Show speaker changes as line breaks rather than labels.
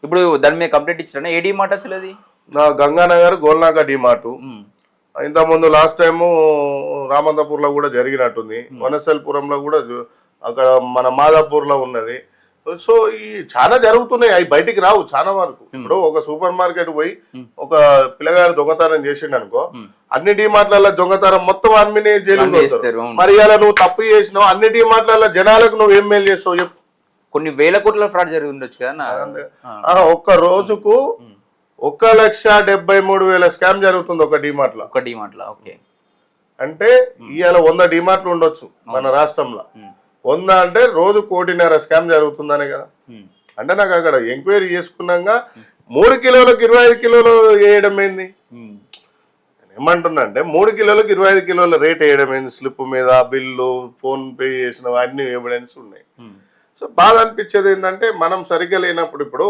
ఇప్పుడు దాని మీద కంప్లీట్ ఇచ్చారా? ఏ డిమార్ట్ అసలు అది?
నా గంగానగర్ గోల్నాక డిమార్ట్. ఇంత ముందు లాస్ట్ టైము రామంతపూర్లో కూడా జరిగినట్టుంది, వనసల్పురంలో కూడా అక్కడ మన మాదాపూర్లో ఉన్నది. సో ఈ చాలా జరుగుతున్నాయి, అవి బయటికి రావు చాలా వరకు. ఇప్పుడు ఒక సూపర్ మార్కెట్ పోయి ఒక పిల్లగాడు దొంగతనం చేసిండు అనుకో, అన్ని డిమార్ట్లలో దొంగతనం మొత్తం అమ్మినే జైలు
చేస్తారు.
మరి ఇలా నువ్వు తప్పు చేసినావు, అన్ని డిమార్ట్లలో జనాలకు నువ్వు ఏం మేలు చేస్తావు చెప్పు?
కొన్ని వేల కోట్ల ఫ్రాడ్ జరిగి ఉండొచ్చు కదా.
ఒక్క రోజుకు 1,73,000 స్కామ్ జరుగుతుంది ఒక డిమార్ట్ లో.
ఒక డిమార్ట్ లో. ఓకే.
అంటే ఇవాళ 100 డిమార్ట్లు ఉండొచ్చు మన రాష్ట్రంలో. 100 అంటే రోజు 1,50,00,000 స్కామ్ జరుగుతుందనే కదా. అంటే నాకు అక్కడ ఎంక్వైరీ చేసుకున్నాక 3 కిలోలకు 25 కిలోలు వేయడం ఏంది? ఏమంటున్నా అంటే 3 కిలోలకు 25 కిలోల రేట్ వేయడం ఏంది? స్లిప్ మీద బిల్లు, ఫోన్ పే చేసిన అన్ని ఎవిడెన్స్ ఉన్నాయి. సో బాధ అనిపించేది ఏంటంటే మనం సరిగ్గా లేనప్పుడు, ఇప్పుడు